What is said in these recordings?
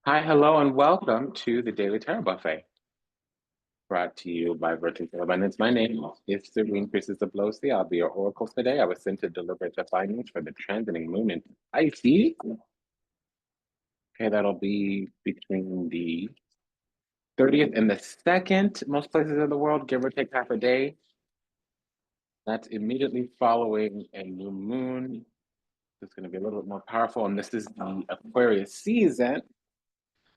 Hi, hello, and welcome to the Daily Tarot Buffet, brought to you by Vertex. My name is Serene Priestess Abossi. I'll be your oracle today. I was sent to deliver the findings for the transiting moon in Pisces. Okay, that'll be between the 30th and the 2nd, most places in the world, give or take half a day. That's immediately following a new moon. It's going to be a little bit more powerful, and this is the Aquarius season.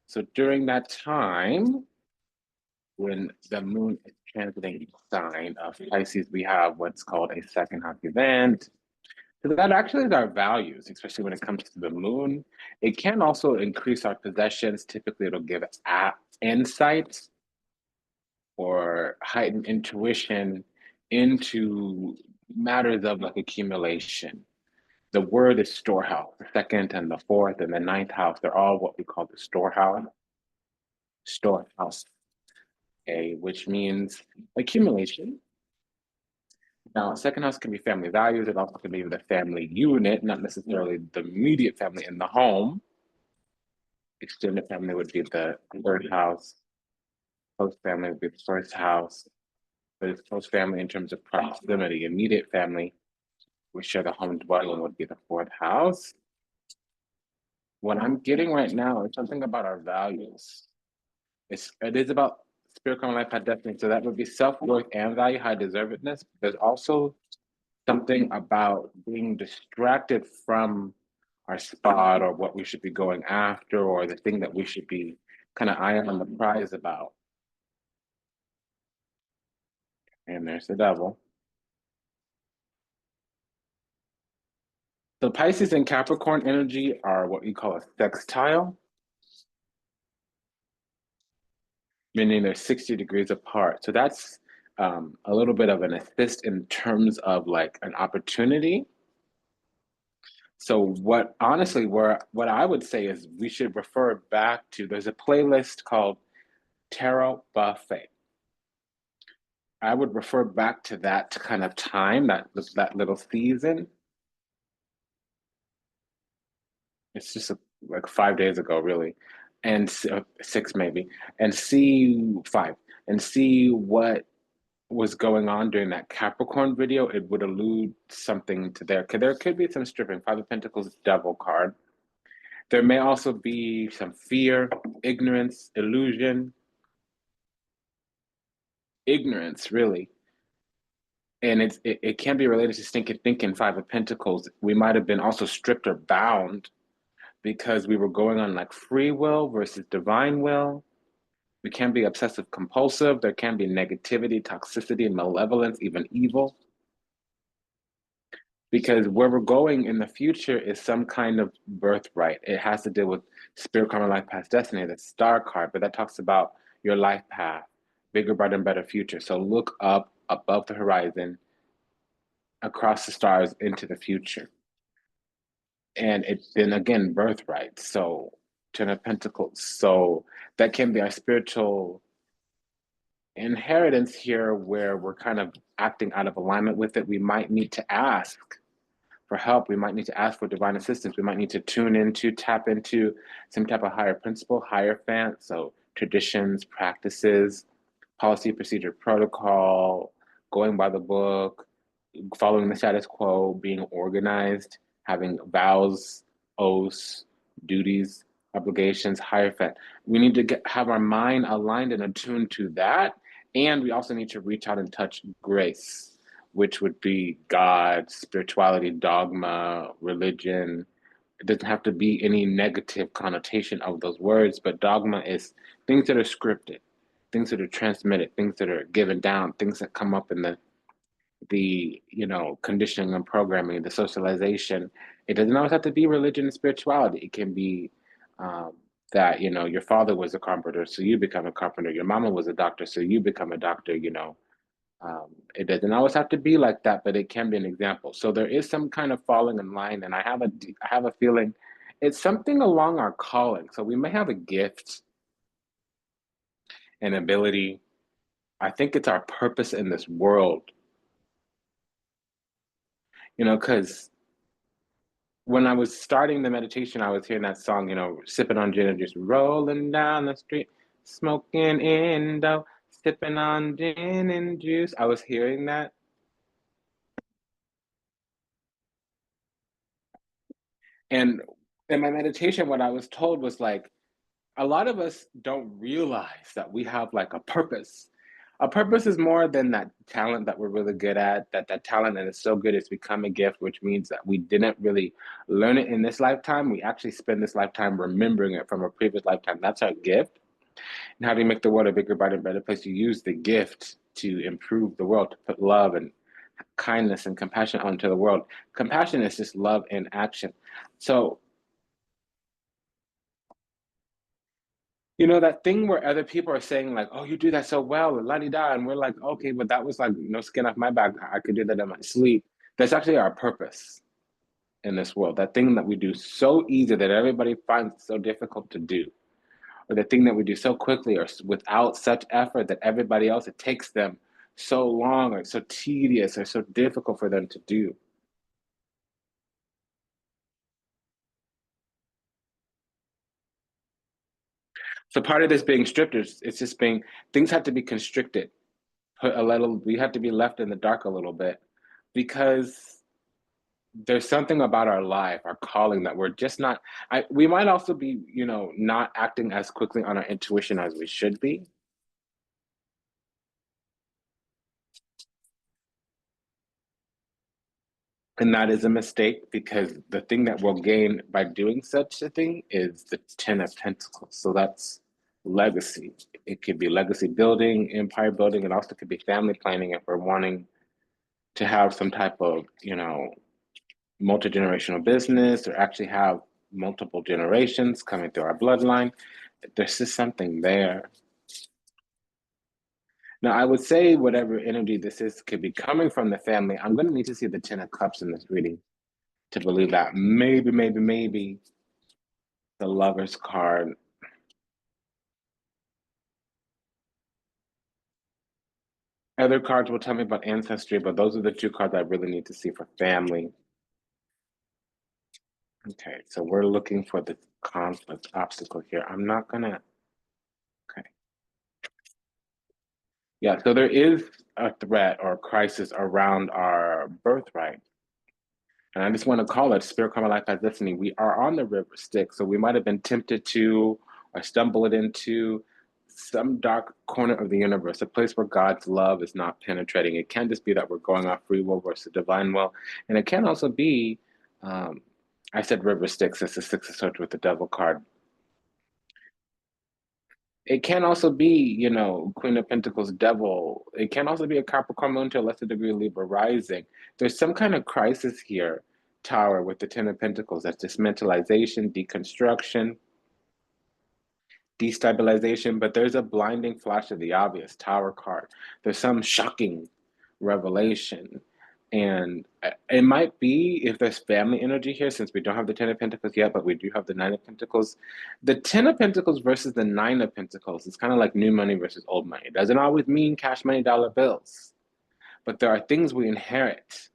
So during that time, when the moon is transiting each sign of Pisces, we have what's called a second house event. So that actually is our values, especially when it comes to the moon. It can also increase our possessions. Typically, it'll give us insights or heightened intuition into matters of like accumulation. The word is storehouse. The second and the fourth and the ninth house, they're all what we call the storehouse. Storehouse, okay, which means accumulation. Now, second house can be family values. It also can be the family unit, not necessarily the immediate family in the home. Extended family would be the third house. Close family would be the first house. But it's close family in terms of proximity. Immediate family, we share the home dwelling, would be the fourth house. What I'm getting right now is something about our values. It is about spirit, karma, life, path, destiny. So that would be self-worth and value, high deservedness. There's also something about being distracted from our spot or what we should be going after or the thing that we should be kind of eyeing on the prize about. And there's the devil. So Pisces and Capricorn energy are what we call a sextile, meaning they're 60 degrees apart. So that's a little bit of an assist in terms of like an opportunity. So what honestly, what I would say is we should refer back to, there's a playlist called Tarot Buffet. I would refer back to that kind of time, that little season. It's just like 5 days ago, really, and six maybe, and see five, and see what was going on during that Capricorn video. It would allude something to there. There could be some stripping. Five of Pentacles, Devil card. There may also be some fear, ignorance, illusion, ignorance, really. And it can be related to stinking thinking, Five of Pentacles. We might have been also stripped or bound because we were going on like free will versus divine will. We can be obsessive compulsive. There can be negativity, toxicity, malevolence, even evil. Because where we're going in the future is some kind of birthright. It has to deal with spirit, karma, life, past destiny, the star card, but that talks about your life path, bigger, brighter, and better future. So look up above the horizon, across the stars into the future. And it's then again birthright. So Ten of Pentacles. So that can be our spiritual inheritance here where we're kind of acting out of alignment with it. We might need to ask for help. We might need to ask for divine assistance. We might need to tune into, tap into some type of higher principle, higher fan. So traditions, practices, policy, procedure, protocol, going by the book, following the status quo, being organized, having vows, oaths, duties, obligations, hierophant. We need to have our mind aligned and attuned to that. And we also need to reach out and touch grace, which would be God, spirituality, dogma, religion. It doesn't have to be any negative connotation of those words, but dogma is things that are scripted, things that are transmitted, things that are given down, things that come up in the conditioning and programming, the socialization. It doesn't always have to be religion and spirituality. It can be um, that your father was a carpenter, so you become a carpenter. Your mama was a doctor, so you become a doctor. It doesn't always have to be like that, but it can be an example. So there is some kind of falling in line, and I have a feeling it's something along our calling. So we may have a gift, an ability. I think it's our purpose in this world. Because when I was starting the meditation, I was hearing that song, sipping on gin and juice, rolling down the street, smoking Indo, sipping on gin and juice. I was hearing that. And in my meditation, what I was told was like, a lot of us don't realize that we have like a purpose. A purpose is more than that talent that we're really good at, that talent that is so good it's become a gift, which means that we didn't really learn it in this lifetime. We actually spend this lifetime remembering it from a previous lifetime. That's our gift. And how do you make the world a bigger, brighter, better place? You use the gift to improve the world, to put love and kindness and compassion onto the world. Compassion is just love in action. So that thing where other people are saying like, "Oh, you do that so well," la di da, and we're like, "Okay, but that was like no skin off my back. I could do that in my sleep." That's actually our purpose in this world. That thing that we do so easy that everybody finds so difficult to do, or the thing that we do so quickly or without such effort that everybody else it takes them so long or so tedious or so difficult for them to do. So part of this being stripped is it's just being things have to be constricted, put a little. We have to be left in the dark a little bit because there's something about our life, our calling that we're just not. We might also be, not acting as quickly on our intuition as we should be. And that is a mistake because the thing that we'll gain by doing such a thing is the Ten of Pentacles. So that's legacy. It could be legacy building, empire building, and also could be family planning if we're wanting to have some type of, multi-generational business or actually have multiple generations coming through our bloodline. There's just something there. Now, I would say whatever energy this is could be coming from the family. I'm going to need to see the Ten of Cups in this reading to believe that. Maybe the Lover's card. Other cards will tell me about ancestry, but those are the two cards I really need to see for family. Okay, so we're looking for the conflict obstacle here. I'm not going to. Okay. Yeah, so there is a threat or a crisis around our birthright. And I just want to call it Spirit Karma Life as Destiny. We are on the river Styx, so we might have been tempted to or stumbled into some dark corner of the universe, a place where God's love is not penetrating. It can just be that we're going off free will versus divine will. And it can also be, I said river Styx, it's the Six of Swords with the Devil card. It can also be, Queen of Pentacles, Devil. It can also be a Capricorn moon to a lesser degree Libra rising. There's some kind of crisis here, Tower, with the Ten of Pentacles. That's dismantleization, deconstruction, destabilization. But there's a blinding flash of the obvious, Tower card. There's some shocking revelation. And it might be if there's family energy here, since we don't have the Ten of Pentacles yet, but we do have the Nine of Pentacles. The Ten of Pentacles versus the Nine of Pentacles is kind of like new money versus old money. It doesn't always mean cash money, dollar bills, but there are things we inherit,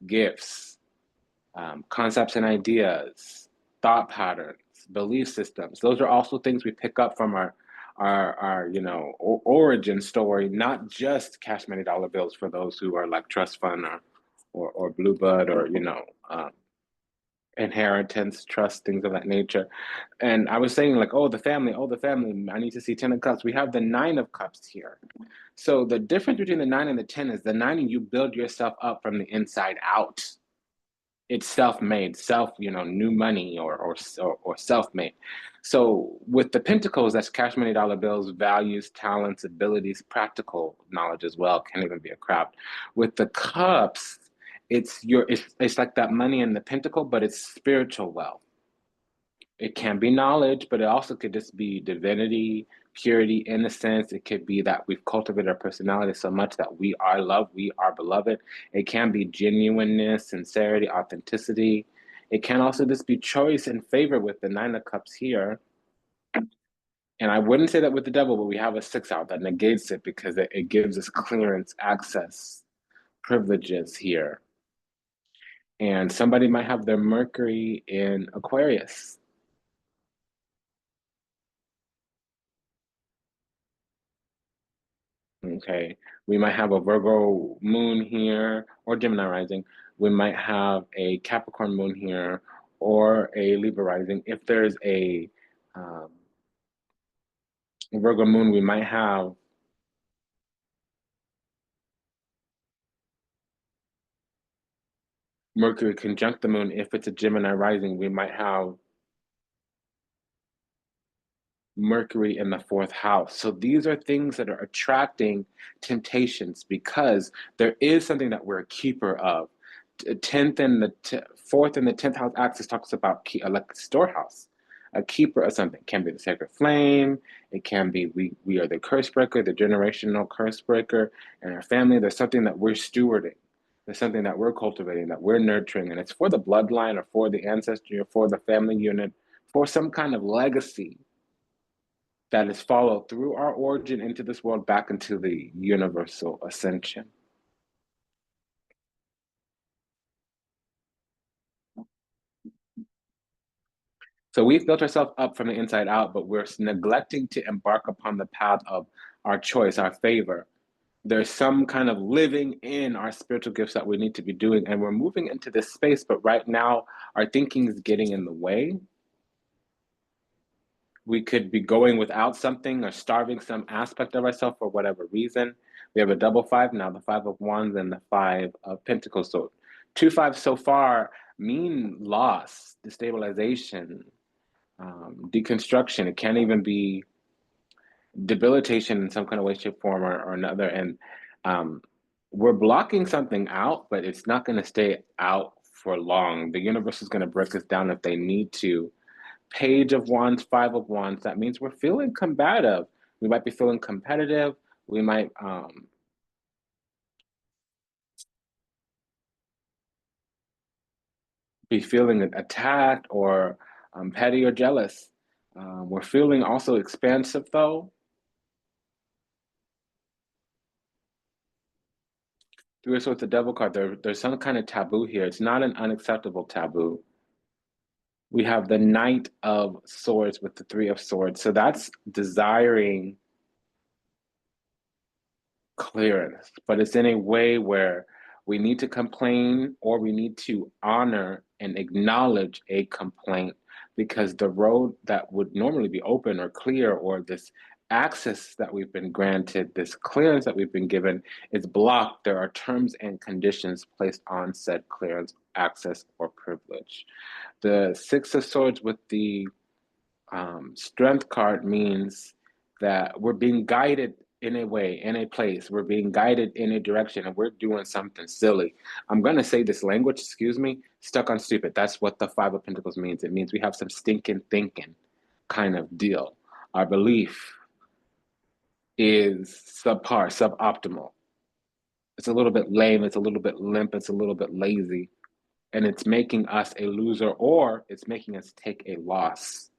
gifts, concepts and ideas, thought patterns, belief systems. Those are also things we pick up from our origin story, not just cash money dollar bills for those who are like trust fund or blue blood or inheritance trust, things of that nature. And I was saying like, oh the family, I need to see 10 of cups. We have the 9 of cups here. So the difference between the 9 and the 10 is the 9 and you build yourself up from the inside out. It's self-made, new money or self-made. So with the pentacles, that's cash money dollar bills, values, talents, abilities, practical knowledge as well, can even be a craft. With the cups, it's like that money in the pentacle, but it's spiritual wealth. It can be knowledge, but it also could just be divinity, purity, innocence. It could be that we've cultivated our personality so much that we are loved, we are beloved. It can be genuineness, sincerity, authenticity. It can also just be choice and favor with the 9 of cups here. And I wouldn't say that with the devil, but we have a 6 out that negates it because it gives us clearance, access, privileges here. And somebody might have their Mercury in Aquarius. Okay, we might have a Virgo moon here or Gemini rising. We might have a Capricorn moon here or a Libra rising. If there's a Virgo moon, we might have Mercury conjunct the moon. If it's a Gemini rising, we might have Mercury in the fourth house. So these are things that are attracting temptations because there is something that we're a keeper of. 10th and the fourth and the 10th house axis talks about like storehouse. A keeper of something. It can be the sacred flame. It can be we are the curse breaker, the generational curse breaker in our family. There's something that we're stewarding. There's something that we're cultivating, that we're nurturing, and it's for the bloodline or for the ancestry or for the family unit, for some kind of legacy that is followed through our origin into this world back into the universal ascension. So we've built ourselves up from the inside out, but we're neglecting to embark upon the path of our choice, our favor. There's some kind of living in our spiritual gifts that we need to be doing, and we're moving into this space, but right now our thinking is getting in the way. We could be going without something or starving some aspect of ourselves for whatever reason. We have a double five now, the five of wands and the five of pentacles. So 2 5s so far mean loss, destabilization, deconstruction. It can't even be debilitation in some kind of way, shape, form, or another. And we're blocking something out, but it's not going to stay out for long. The universe is going to break us down if they need to. Page of wands, five of wands. That means we're feeling combative. We might be feeling competitive. We might be feeling attacked or petty or jealous. We're feeling also expansive though. Three of Swords, the Devil card. There's some kind of taboo here. It's not an unacceptable taboo. We have the Knight of Swords with the Three of Swords. So that's desiring clearance, but it's in a way where we need to complain or we need to honor and acknowledge a complaint because the road that would normally be open or clear or this access that we've been granted, this clearance that we've been given is blocked. There are terms and conditions placed on said clearance, access, or privilege. The Six of Swords with the Strength card means that we're being guided in a way, in a place. We're being guided in a direction, and we're doing something silly. I'm going to say this language, excuse me, stuck on stupid. That's what the Five of Pentacles means. It means we have some stinking thinking kind of deal. Our belief is subpar, suboptimal. It's a little bit lame, it's a little bit limp, it's a little bit lazy, and it's making us a loser or it's making us take a loss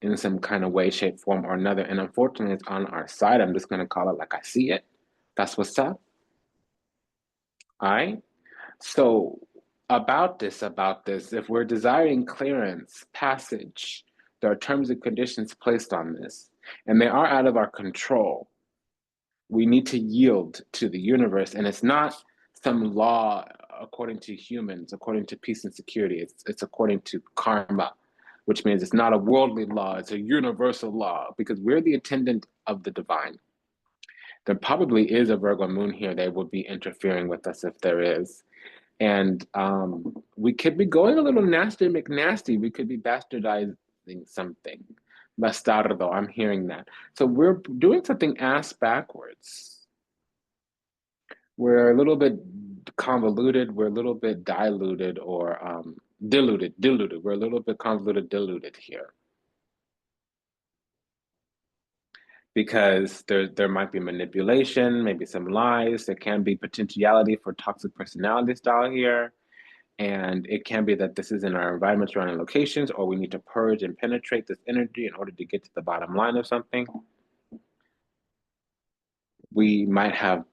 in some kind of way, shape, form, or another. And unfortunately, it's on our side. I'm just going to call it like I see it. That's what's up. All right. So, about this, if we're desiring clearance, passage, there are terms and conditions placed on this, and they are out of our control. We need to yield to the universe, and it's not some law according to humans, according to peace and security. It's according to karma, which means it's not a worldly law, it's a universal law because we're the attendant of the divine. There probably is a Virgo moon here. They would be interfering with us if there is. And we could be going a little nasty, McNasty. We could be bastardizing something. Bastardo, I'm hearing that. So we're doing something ass backwards. We're a little bit convoluted. We're a little bit diluted or diluted. We're a little bit convoluted, diluted here. Because there might be manipulation, maybe some lies. There can be potentiality for toxic personality style here. And it can be that this is in our environment, surrounding locations, or we need to purge and penetrate this energy in order to get to the bottom line of something. We might have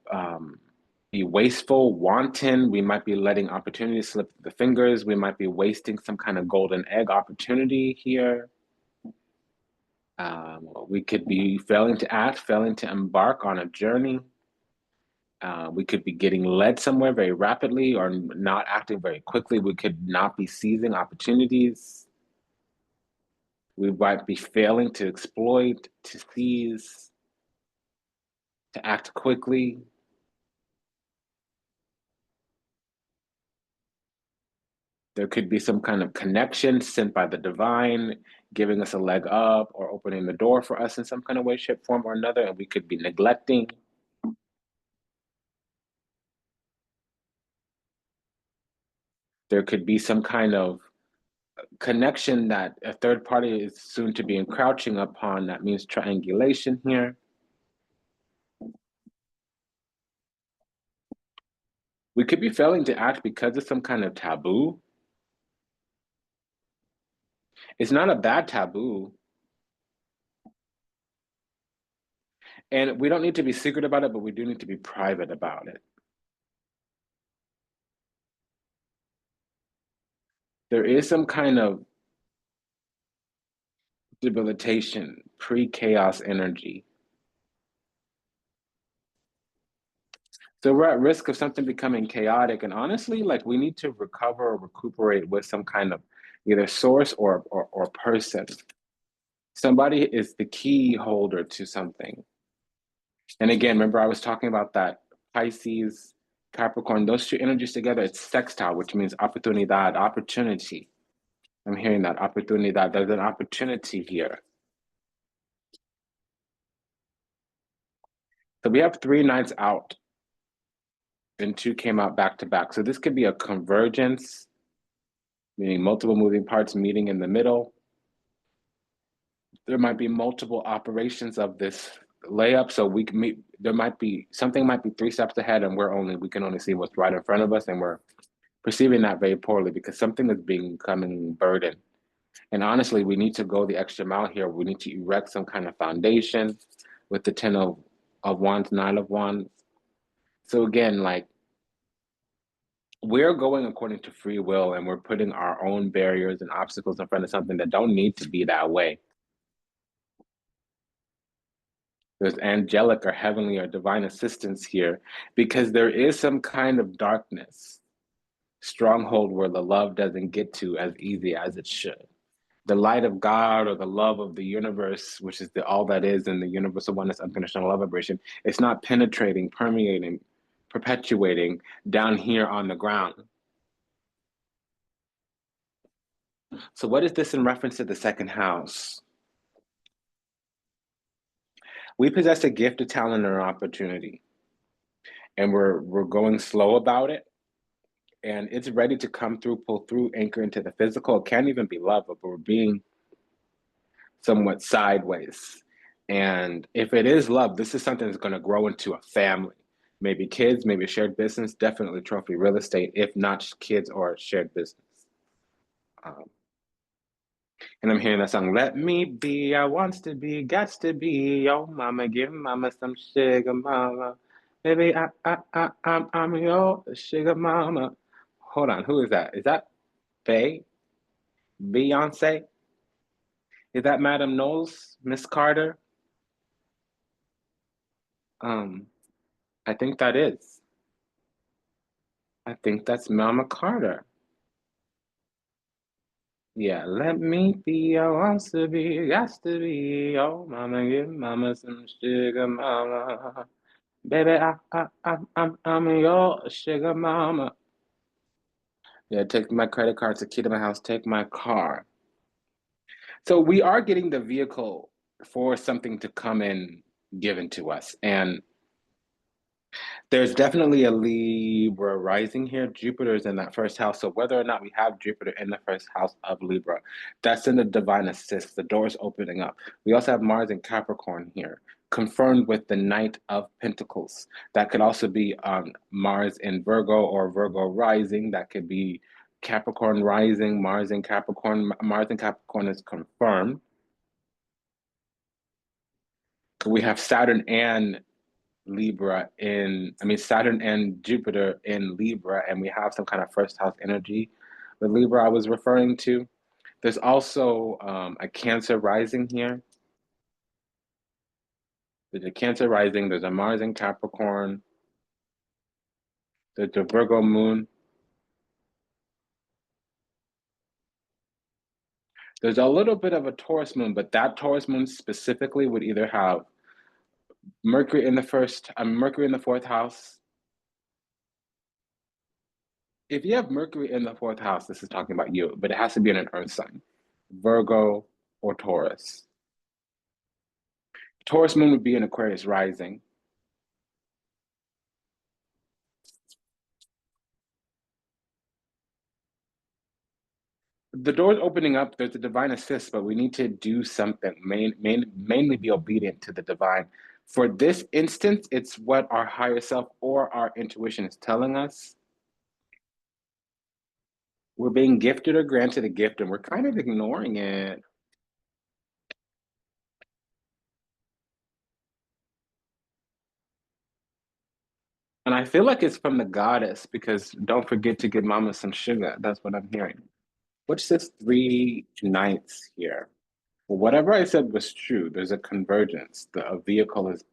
be wasteful, wanton. We might be letting opportunities slip through the fingers. We might be wasting some kind of golden egg opportunity here. We could be failing to act, failing to embark on a journey. We could be getting led somewhere very rapidly or not acting very quickly. We could not be seizing opportunities. We might be failing to exploit, to seize, to act quickly. There could be some kind of connection sent by the divine, giving us a leg up or opening the door for us in some kind of way, shape, form, or another, and we could be neglecting. There could be some kind of connection that a third party is soon to be encroaching upon. That means triangulation here. We could be failing to act because of some kind of taboo. It's not a bad taboo. And we don't need to be secret about it, but we do need to be private about it. There is some kind of debilitation, pre-chaos energy. So we're at risk of something becoming chaotic. And honestly, like we need to recover or recuperate with some kind of either source or person. Somebody is the key holder to something. And again, remember I was talking about that Pisces, Capricorn, those two energies together, it's sextile, which means oportunidad, opportunity. I'm hearing that oportunidad. There's an opportunity here. So we have 3 nights out and 2 came out back to back. So this could be a convergence, meaning multiple moving parts meeting in the middle. There might be multiple operations of this layup. So we can meet, there might be, something might be 3 steps ahead and we can only see what's right in front of us, and we're perceiving that very poorly because something is becoming burdened. And honestly, we need to go the extra mile here. We need to erect some kind of foundation with the 10 of Wands, 9 of Wands. So again, like we're going according to free will and we're putting our own barriers and obstacles in front of something that don't need to be that way. There's angelic or heavenly or divine assistance here because there is some kind of darkness, stronghold where the love doesn't get to as easy as it should. The light of God or the love of the universe, which is all that is in the universal oneness, unconditional love vibration, it's not penetrating, permeating, perpetuating down here on the ground. So what is this in reference to the second house? We possess a gift, a talent, or an opportunity, and we're going slow about it, and it's ready to come through, pull through, anchor into the physical. It can't even be love, but we're being somewhat sideways. And if it is love, this is something that's going to grow into a family. Maybe kids, maybe a shared business, definitely trophy real estate, if not kids or shared business. And I'm hearing that song, let me be, I wants to be, gots to be, oh mama, give mama some sugar mama. Baby, I'm your sugar mama. Hold on, who is that? Is that Faye? Beyonce? Is that Madam Knowles? Miss Carter? I think that is. I think that's Mama Carter. Yeah, let me be, I wants to be, gots to be, oh mama, give mama some sugar mama. Baby, I'm your sugar mama. Yeah, take my credit card, it's the key to my house, take my car. So we are getting the vehicle for something to come in given to us. And there's definitely a Libra rising here. Jupiter's in that first house. So whether or not we have Jupiter in the first house of Libra, that's in the divine assist. The door's opening up. We also have Mars in Capricorn here, confirmed with the Knight of Pentacles. That could also be Mars in Virgo or Virgo rising. That could be Capricorn rising, Mars in Capricorn. Mars in Capricorn is confirmed. We have Saturn and Libra Saturn and Jupiter in Libra, and we have some kind of first house energy with Libra I was referring to. There's also a Cancer rising here. There's a Cancer rising, there's a Mars in Capricorn, there's a Virgo moon. There's a little bit of a Taurus moon, but that Taurus moon specifically would either have Mercury in the fourth house. If you have Mercury in the fourth house, this is talking about you, but it has to be in an earth sign, Virgo or Taurus. Taurus moon would be in Aquarius rising. The door's opening up, there's a divine assist, but we need to do something, mainly be obedient to the divine. For this instance, it's what our higher self or our intuition is telling us. We're being gifted or granted a gift, and we're kind of ignoring it. And I feel like it's from the goddess, because don't forget to give mama some sugar. That's what I'm hearing. What's this 3 nights here? Well, whatever I said was true. There's a convergence. A vehicle is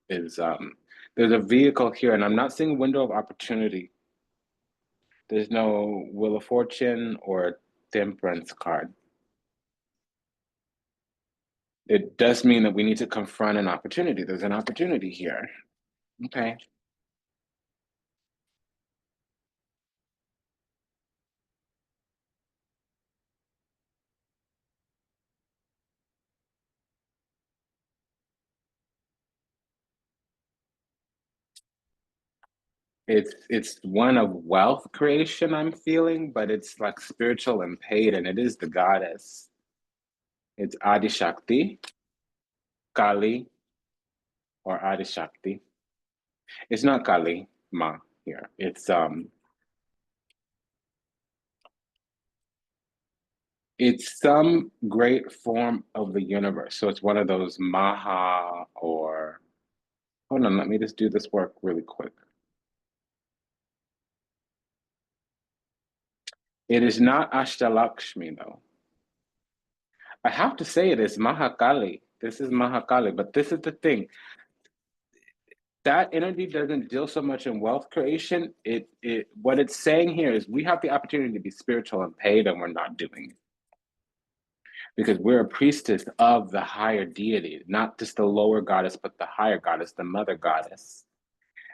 there's a vehicle here, and I'm not seeing a window of opportunity. There's no Wheel of Fortune or Temperance card. It does mean that we need to confront an opportunity. There's an opportunity here. Okay. It's one of wealth creation I'm feeling, but it's like spiritual and paid, and it is the goddess. It's Adi Shakti, Kali, or Adi Shakti. It's not Kali Ma here. It's some great form of the universe. So it's one of those Maha or hold on, let me just do this work really quick. It is not Ashtalakshmi though. I have to say it is Mahakali. This is Mahakali, but this is the thing. That energy doesn't deal so much in wealth creation. It what it's saying here is we have the opportunity to be spiritual and paid, and we're not doing it because we're a priestess of the higher deity, not just the lower goddess, but the higher goddess, the mother goddess.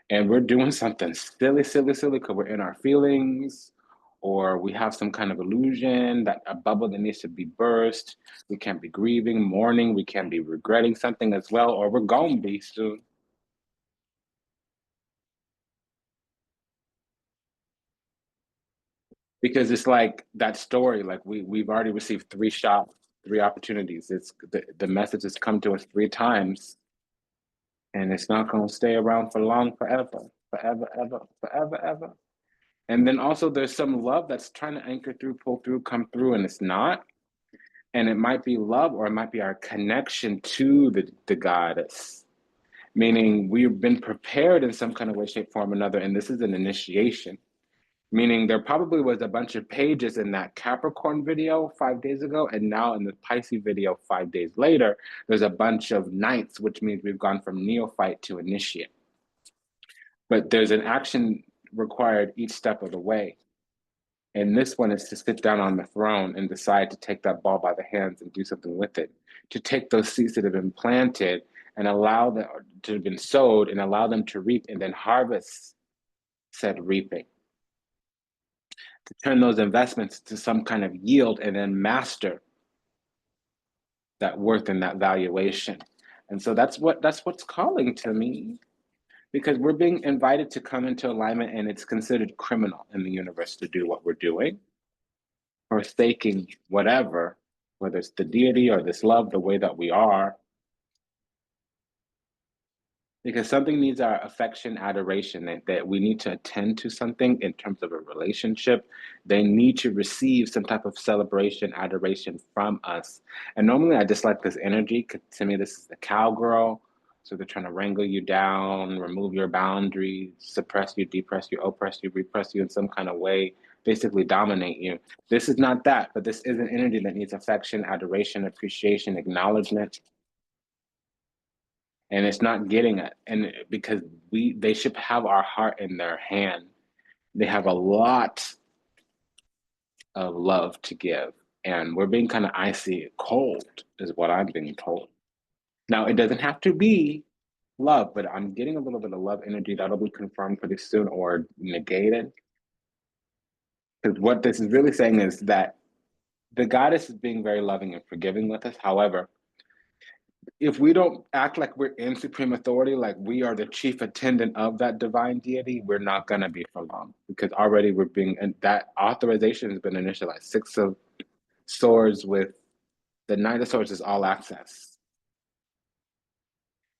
And we're doing something silly, silly, silly because we're in our feelings, or we have some kind of illusion that a bubble that needs to be burst. We can't be grieving, mourning. We can't be regretting something as well, or we're gonna be soon. Because it's like that story, like we've already received 3 shots, 3 opportunities. It's the message has come to us 3 times, and it's not going to stay around for long, forever, forever, ever, forever, ever. And then also there's some love that's trying to anchor through, pull through, come through, and it's not. And it might be love, or it might be our connection to the goddess, meaning we've been prepared in some kind of way, shape, form, or another, and this is an initiation. Meaning there probably was a bunch of pages in that Capricorn video 5 days ago, and now in the Pisces video 5 days later, there's a bunch of knights, which means we've gone from neophyte to initiate. But there's an action required each step of the way. And this one is to sit down on the throne and decide to take that ball by the hands and do something with it, to take those seeds that have been planted and allow them to have been sowed and allow them to reap and then harvest said reaping, to turn those investments to some kind of yield and then master that worth and that valuation. And so that's what's calling to me, because we're being invited to come into alignment, and it's considered criminal in the universe to do what we're doing, forsaking whatever, whether it's the deity or this love, the way that we are, because something needs our affection, adoration, that we need to attend to something in terms of a relationship. They need to receive some type of celebration, adoration from us. And normally I dislike this energy, because to me this is the cowgirl. So they're trying to wrangle you down, remove your boundaries, suppress you, depress you, oppress you, repress you in some kind of way, basically dominate you. This is not that, but this is an energy that needs affection, adoration, appreciation, acknowledgement. And it's not getting it. And because they should have our heart in their hand. They have a lot of love to give. And we're being kind of icy cold, is what I'm being told. Now, it doesn't have to be love, but I'm getting a little bit of love energy that'll be confirmed pretty soon or negated. Because what this is really saying is that the goddess is being very loving and forgiving with us. However, if we don't act like we're in supreme authority, like we are the chief attendant of that divine deity, we're not going to be for long because already we're being, and that authorization has been initialized. Six of Swords with the Knight of Swords is all access.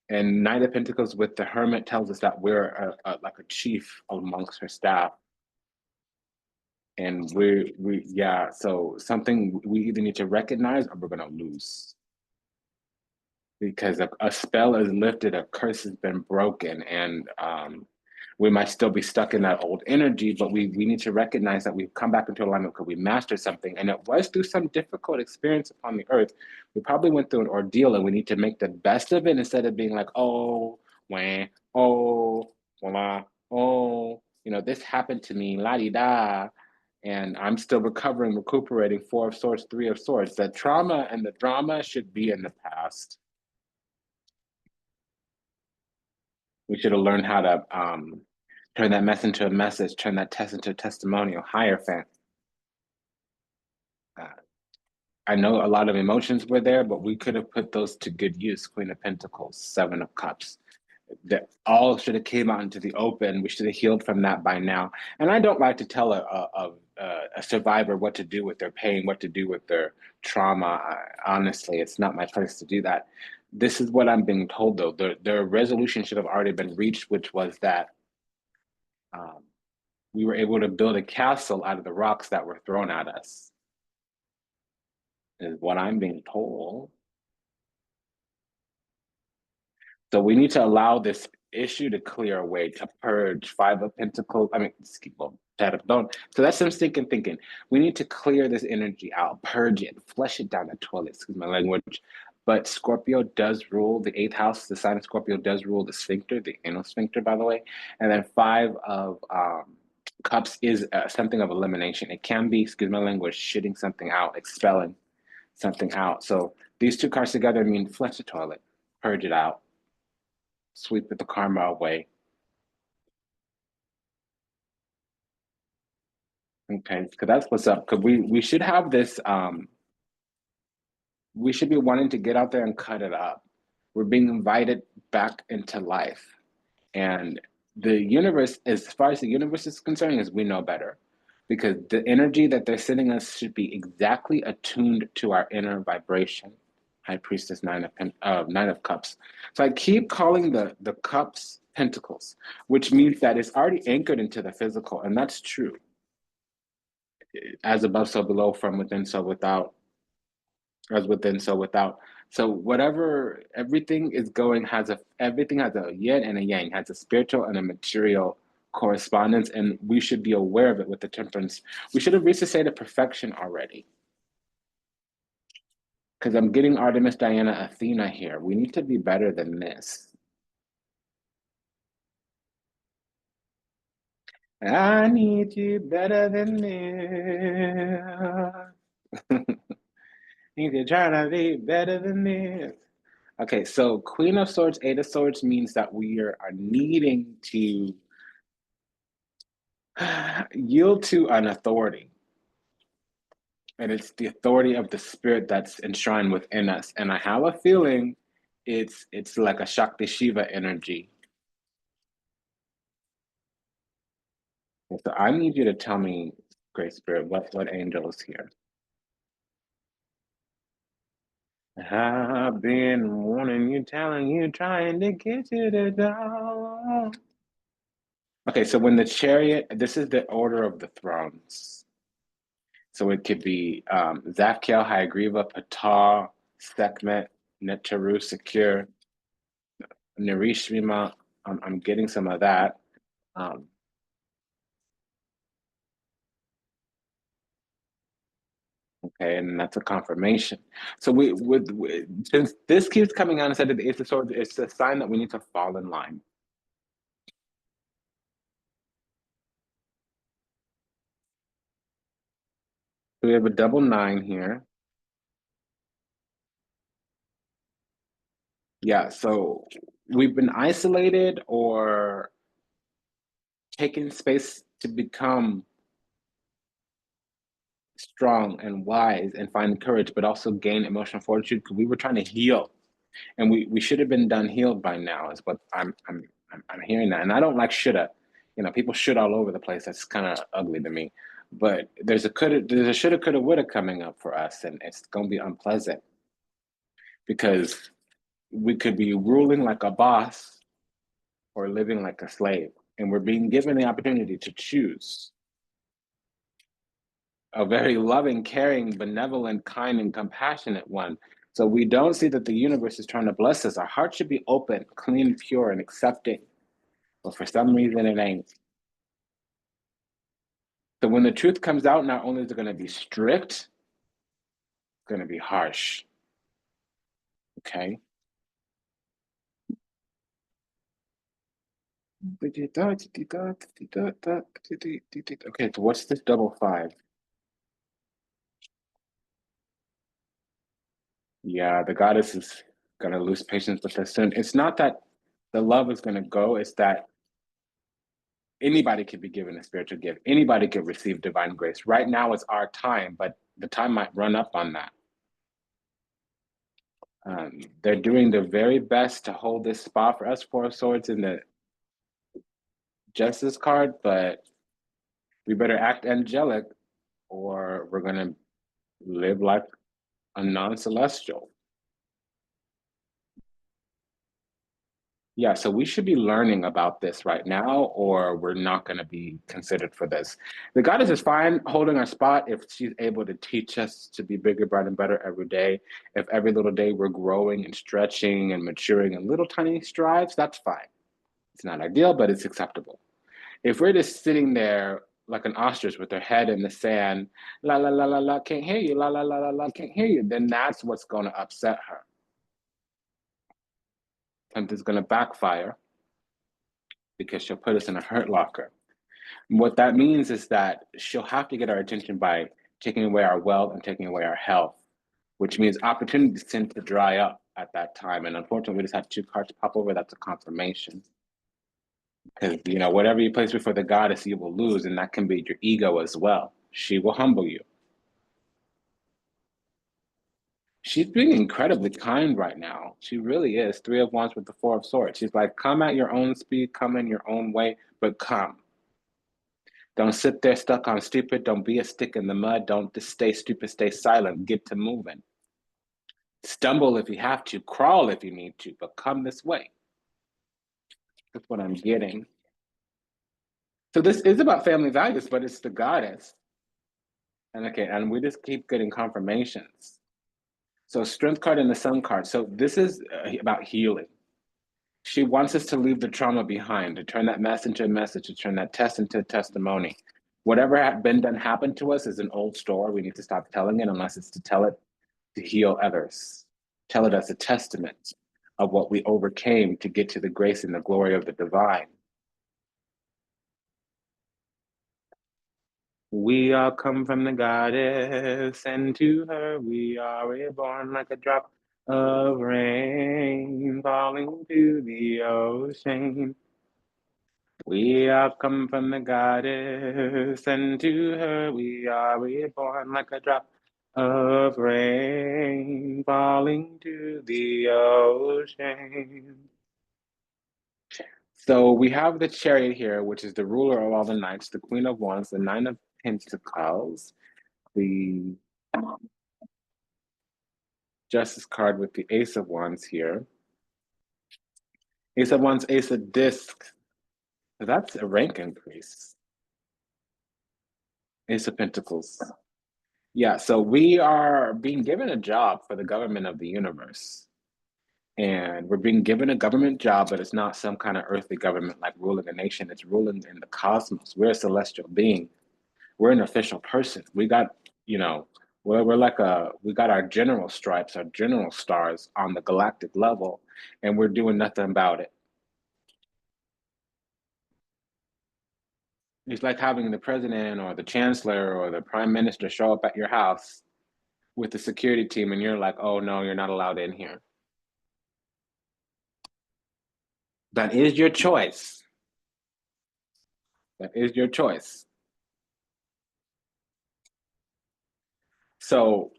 And Knight of Pentacles with the Hermit tells us that we're like a chief amongst her staff. And yeah, so something we either need to recognize or we're going to lose. Because a spell is lifted, a curse has been broken, and we might still be stuck in that old energy, but we need to recognize that we've come back into alignment because we mastered something, and it was through some difficult experience upon the earth. We probably went through an ordeal, and we need to make the best of it instead of being like, oh, wah, oh, voila, oh, this happened to me, la-di-da, and I'm still recovering, recuperating. Four of Swords, Three of Swords. The trauma and the drama should be in the past. We should have learned how to turn that mess into a message, turn that test into a testimonial. Hierophant. I know a lot of emotions were there, but we could have put those to good use. Queen of Pentacles, Seven of Cups. That all should have came out into the open. We should have healed from that by now. And I don't like to tell a survivor what to do with their pain, what to do with their trauma. Honestly, it's not my place to do that. This is what I'm being told, though. The resolution should have already been reached, which was that we were able to build a castle out of the rocks that were thrown at us, is what I'm being told. So we need to allow this issue to clear away, to purge. Five of Pentacles, Ten of Stone. So that's some stinking thinking. We need to clear this energy out, purge it, flush it down the toilet, excuse my language. But Scorpio does rule the 8th house. The sign of Scorpio does rule the sphincter, the anal sphincter, by the way. And then Five of Cups is something of elimination. It can be, excuse my language, shitting something out, expelling something out. So these two cards together mean flush the toilet, purge it out, sweep the karma away. Okay, because that's what's up. Because we should have this. We should be wanting to get out there and cut it up. We're being invited back into life, and the universe, as far as the universe is concerned, is we know better, because the energy that they're sending us should be exactly attuned to our inner vibration. High Priestess, Nine of Cups. So I keep calling the cups pentacles, which means that it's already anchored into the physical, and that's true. As above, so below, from within, so without, as within, so without. So whatever, everything is going, everything has a yin and a yang, has a spiritual and a material correspondence, and we should be aware of it with the Temperance. We should have reached a state of perfection already. Because I'm getting Artemis, Diana, Athena here. We need to be better than this. I need you better than this. Need you trying to be better than this. Okay, so Queen of Swords, Eight of Swords means that we are needing to yield to an authority. And it's the authority of the spirit that's enshrined within us. And I have a feeling it's like a Shakti Shiva energy. And so I need you to tell me, Great Spirit, what angel is here? I've been warning you, telling you, trying to get you to go. Okay, so when the Chariot, this is the order of the thrones. So it could be Zapkiel, Hayagriva, Ptah, Sekhmet, Neteru, Secure. Narishima, I'm getting some of that. Okay, and that's a confirmation. So since this keeps coming out instead of the Ace of Swords, it's a sign that we need to fall in line. So we have a double nine here. Yeah, so we've been isolated or taking space to become strong and wise and find courage, but also gain emotional fortitude because we were trying to heal, and we should have been done healed by now. Is what I'm hearing that, and I don't like shoulda. You know, people should all over the place. That's kind of ugly to me. But there's a shoulda, coulda, woulda coming up for us, and it's gonna be unpleasant because we could be ruling like a boss or living like a slave, and we're being given the opportunity to choose a very loving, caring, benevolent, kind, and compassionate one. So we don't see that the universe is trying to bless us. Our heart should be open, clean, pure, and accepting. But for some reason, it ain't. So when the truth comes out, not only is it going to be strict, it's going to be harsh. Okay. Okay, so what's this double five? Yeah, the goddess is going to lose patience with us soon. It's not that the love is going to go, it's that anybody could be given a spiritual gift. Anybody could receive divine grace. Right now is our time, but the time might run up on that. They're doing their very best to hold this spot for us, Four of Swords in the Justice card, but we better act angelic or we're going to live like a non-celestial. Yeah, so we should be learning about this right now, or we're not going to be considered for this. The goddess is fine holding our spot if she's able to teach us to be bigger, brighter, and better every day. If every little day we're growing and stretching and maturing in little tiny strides, that's fine. It's not ideal, but it's acceptable. If we're just sitting there like an ostrich with our head in the sand, la la la la la, can't hear you, la la la la la, can't hear you, then that's what's going to upset her. Something's going to backfire because she'll put us in a hurt locker. What that means is that she'll have to get our attention by taking away our wealth and taking away our health, which means opportunities tend to dry up at that time. And unfortunately, we just had two cards pop over. That's a confirmation. Because, you know, whatever you place before the goddess, you will lose. And that can be your ego as well. She will humble you. She's being incredibly kind right now. She really is. Three of Wands with the Four of Swords. She's like, come at your own speed, come in your own way, but come. Don't sit there stuck on stupid. Don't be a stick in the mud. Don't just stay stupid, stay silent. Get to moving. Stumble if you have to, crawl if you need to, but come this way. That's what I'm getting. So this is about family values, but it's the goddess. And okay, and we just keep getting confirmations. So strength card and the sun card. So this is about healing. She wants us to leave the trauma behind, to turn that mess into a message, to turn that test into a testimony. Whatever had been done happened to us is an old story. We need to stop telling it unless it's to tell it to heal others. Tell it as a testament of what we overcame to get to the grace and the glory of the divine. We all come from the goddess, and to her we are reborn like a drop of rain falling to the ocean. We all come from the goddess, and to her we are reborn like a drop of rain falling to the ocean. So we have the Chariot here, which is the ruler of all the knights, the Queen of Wands, the Nine of Pentacles, the Justice card with the Ace of Wands here. Ace of Wands, Ace of Discs. So that's a rank increase. Ace of Pentacles. Yeah, so we are being given a job for the government of the universe. And we're being given a government job, but it's not some kind of earthly government like ruling a nation. It's ruling in the cosmos. We're a celestial being. We're an official person. We got, you know, we're like we got our general stripes, our general stars on the galactic level, and we're doing nothing about it. It's like having the president or the chancellor or the prime minister show up at your house with the security team, and you're like, oh no, you're not allowed in here. That is your choice. That is your choice. So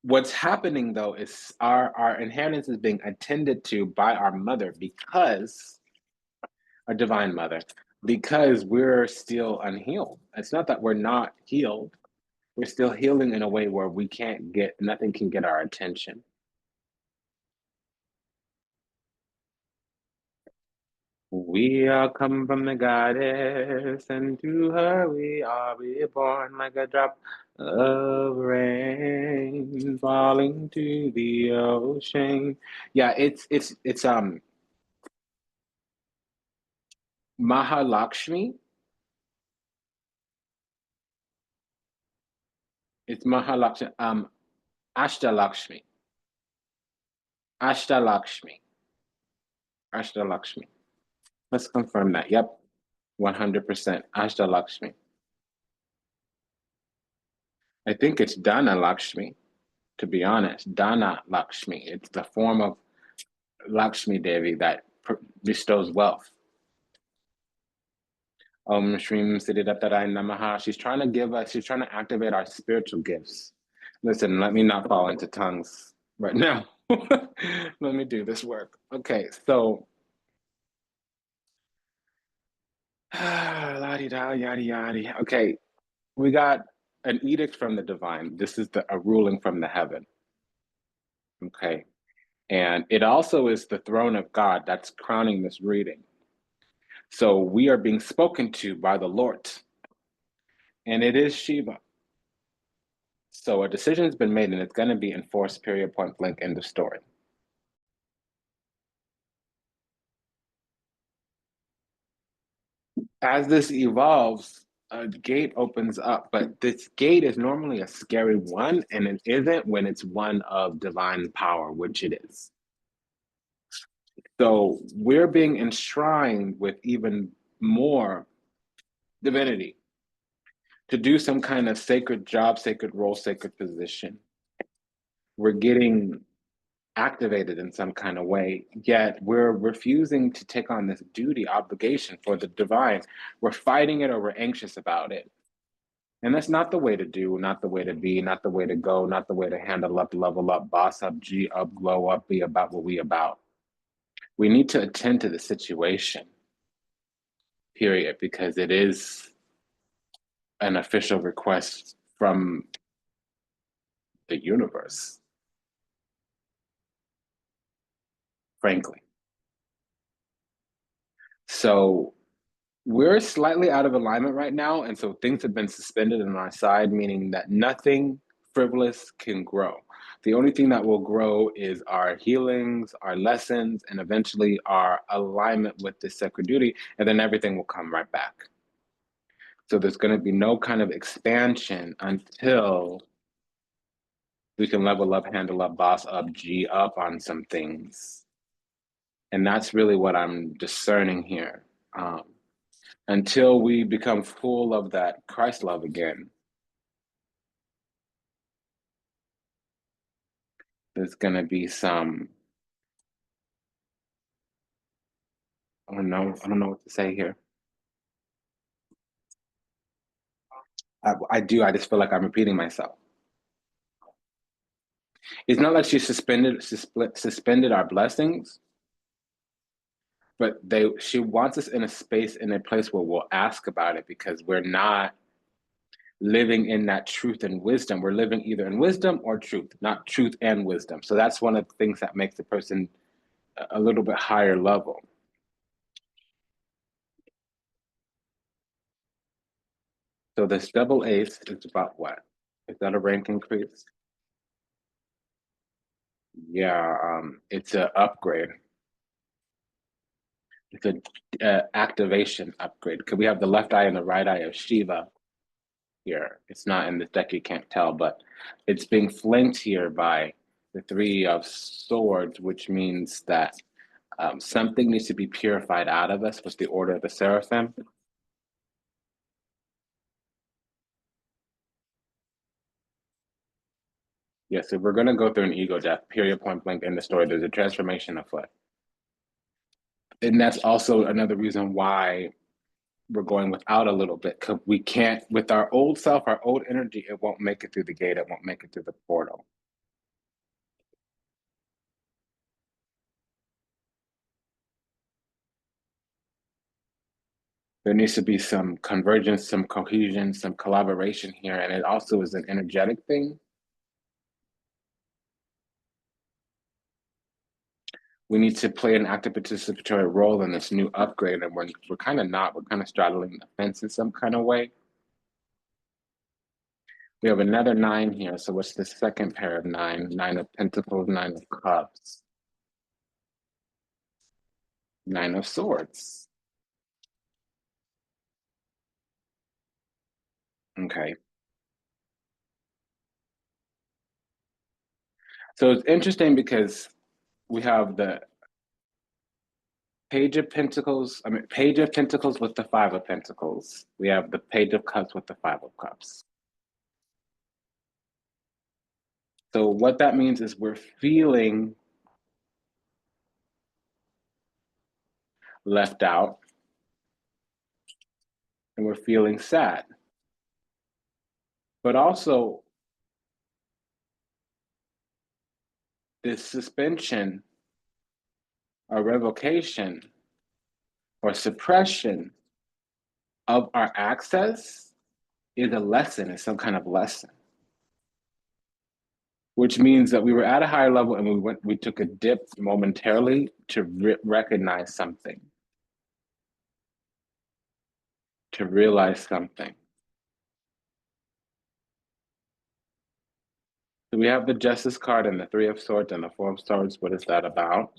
what's happening though is our inheritance is being attended to by our mother, because our divine mother, because we're still unhealed. It's not that we're not healed. We're still healing in a way where we can't get, nothing can get our attention. We are come from the goddess, and to her we are reborn like a drop of rain falling to the ocean. Yeah, it's Mahalakshmi. It's Mahalakshmi. Ashtalakshmi. Ashtalakshmi. Ashtalakshmi. Let's confirm that. Yep, 100%. Ashtalakshmi. I think it's Dana Lakshmi, to be honest. Dana Lakshmi. It's the form of Lakshmi Devi that bestows wealth. Om Shrim Siddhitarai Namaha. She's trying to give us, she's trying to activate our spiritual gifts. Listen, let me not fall into tongues right now. Let me do this work. Okay, so la di da yada yada. Okay, we got an edict from the divine. This is a ruling from the heaven. Okay, and it also is the throne of God that's crowning this reading. So we are being spoken to by the Lord, and it is Shiva. So a decision has been made, and it's going to be enforced, period, point blank, end of story. As this evolves, a gate opens up, but this gate is normally a scary one, and it isn't when it's one of divine power, which it is. So we're being enshrined with even more divinity to do some kind of sacred job, sacred role, sacred position. We're getting activated in some kind of way, yet we're refusing to take on this duty, obligation for the divine. We're fighting it or we're anxious about it. And that's not the way to do, not the way to be, not the way to go, not the way to handle up, level up, boss up, G up, glow up, be about what we about. We need to attend to the situation, period, because it is an official request from the universe, frankly. So we're slightly out of alignment right now, and so things have been suspended on our side, meaning that nothing frivolous can grow. The only thing that will grow is our healings, our lessons, and eventually our alignment with this sacred duty, and then everything will come right back. So there's going to be no kind of expansion until we can level up, handle up, boss up, G up on some things. And that's really what I'm discerning here. Until we become full of that Christ love again, there's going to be some, I don't know what to say here. I do, I just feel like I'm repeating myself. It's not like she suspended our blessings, but she wants us in a space, in a place where we'll ask about it, because we're not living in that truth and wisdom. We're living either in wisdom or truth, not truth and wisdom. So that's one of the things that makes the person a little bit higher level. So this double ace is about what? Is that a rank increase? Yeah, it's an upgrade. It's a activation upgrade. Because we have the left eye and the right eye of Shiva here. It's not in this deck, you can't tell, but it's being flanked here by the Three of Swords, which means that something needs to be purified out of us with the Order of the Seraphim. Yeah, so we're going to go through an ego death, period, point blank, in the story. There's a transformation afoot. And that's also another reason why we're going without a little bit, because we can't, with our old self, our old energy, it won't make it through the gate, it won't make it through the portal. There needs to be some convergence, some cohesion, some collaboration here. And it also is an energetic thing. We need to play an active participatory role in this new upgrade. And we're kind of not, we're kind of straddling the fence in some kind of way. We have another nine here. So what's the second pair of nine? Nine of Pentacles, Nine of Cups, Nine of Swords. Okay. So it's interesting because we have the Page of Pentacles, Page of Pentacles with the Five of Pentacles. We have the Page of Cups with the Five of Cups. So what that means is we're feeling left out and we're feeling sad. But also this suspension or revocation or suppression of our access is a lesson, is some kind of lesson. Which means that we were at a higher level and we took a dip momentarily to recognize something, to realize something. So we have the Justice card and the Three of Swords and the Four of Swords. What is that about?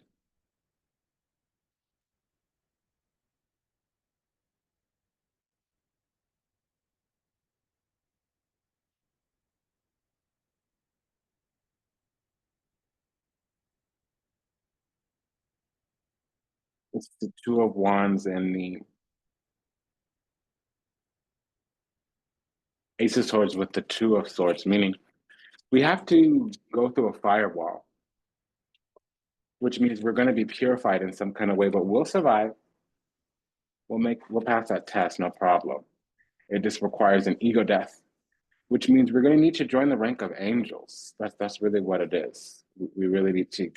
It's the Two of Wands and the Ace of Swords with the Two of Swords, meaning we have to go through a firewall, which means we're going to be purified in some kind of way, but we'll survive. We'll pass that test, no problem. It just requires an ego death, which means we're going to need to join the rank of angels. That's really what it is. We really need to.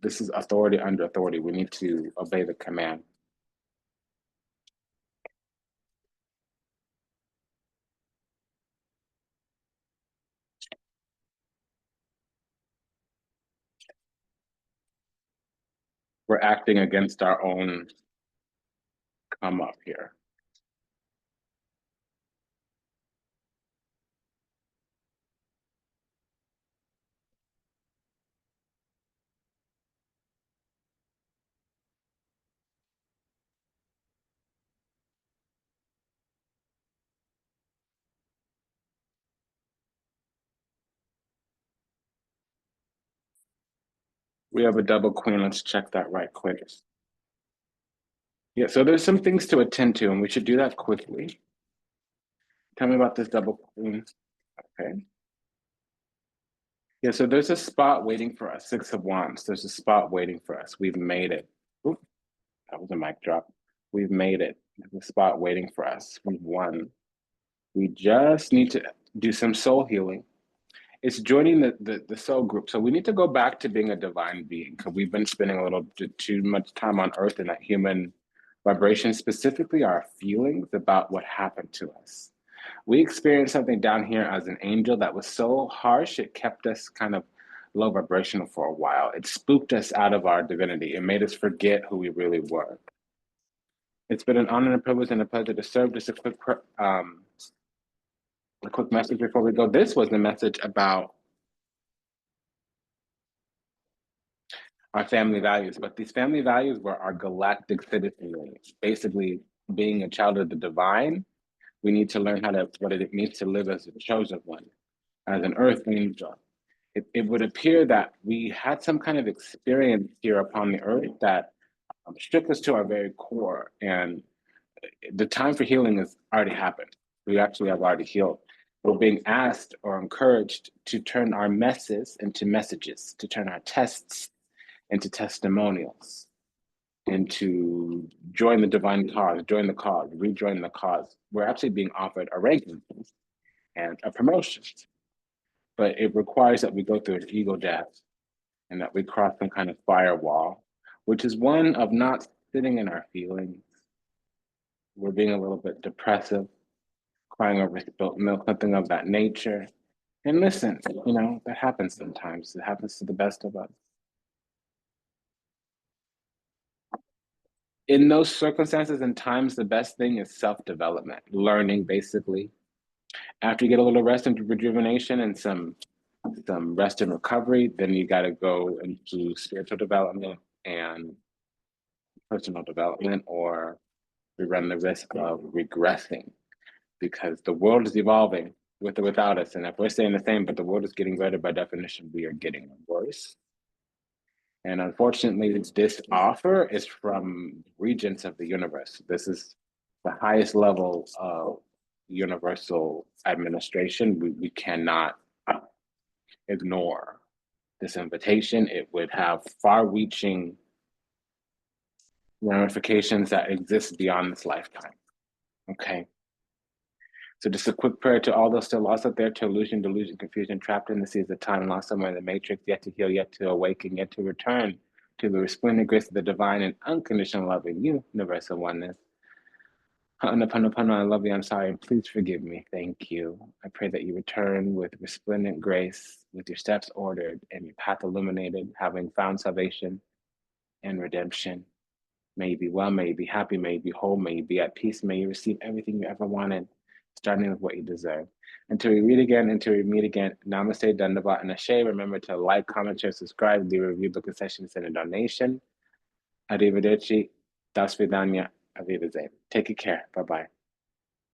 This is authority under authority. We need to obey the command. We're acting against our own come up here. We have a double queen. Let's check that right quick. Yeah, so there's some things to attend to, and we should do that quickly. Tell me about this double queen. Okay. Yeah, so there's a spot waiting for us. Six of Wands. There's a spot waiting for us. We've made it. Oop, that was a mic drop. We've made it. There's a spot waiting for us. We've won. We just need to do some soul healing. It's joining the soul group. So we need to go back to being a divine being because we've been spending a little too much time on earth in that human vibration, specifically our feelings about what happened to us. We experienced something down here as an angel that was so harsh, it kept us kind of low vibrational for a while. It spooked us out of our divinity. It made us forget who we really were. It's been an honor and a privilege and a pleasure to serve. Just a quick message before we go. This was the message about our family values. But these family values were our galactic citizenry. Basically, being a child of the divine, we need to learn what it means to live as a chosen one, as an earth angel. It would appear that we had some kind of experience here upon the earth that shook us to our very core. And the time for healing has already happened. We actually have already healed. We're being asked or encouraged to turn our messes into messages, to turn our tests into testimonials, and to join the divine cause, join the cause, rejoin the cause. We're actually being offered a ranking and a promotion, but it requires that we go through an ego death and that we cross some kind of firewall, which is one of not sitting in our feelings. We're being a little bit depressive, crying over spilt milk, something of that nature. And listen, that happens sometimes. It happens to the best of us. In those circumstances and times, the best thing is self-development, learning basically. After you get a little rest and rejuvenation and some rest and recovery, then you got to go into spiritual development and personal development, or we run the risk of regressing because the world is evolving with or without us. And if we're staying the same, but the world is getting better, by definition, we are getting worse. And unfortunately, this offer is from regents of the universe. This is the highest level of universal administration. We cannot ignore this invitation. It would have far-reaching ramifications that exist beyond this lifetime. Okay. So just a quick prayer to all those still lost out there, to illusion, delusion, confusion, trapped in the seas of time, lost somewhere in the matrix, yet to heal, yet to awaken, yet to return to the resplendent grace of the divine and unconditional love in you, universal oneness. Ho'oponopono, I love you, I'm sorry, and please forgive me. Thank you. I pray that you return with resplendent grace, with your steps ordered and your path illuminated, having found salvation and redemption. May you be well, may you be happy, may you be whole, may you be at peace, may you receive everything you ever wanted, starting with what you deserve. Until we meet again, namaste, dandavat, and ashe. Remember to like, comment, share, subscribe, leave a review, book a session, send a donation. Arrivederci, das vidanya, avivazay. Take care, bye-bye.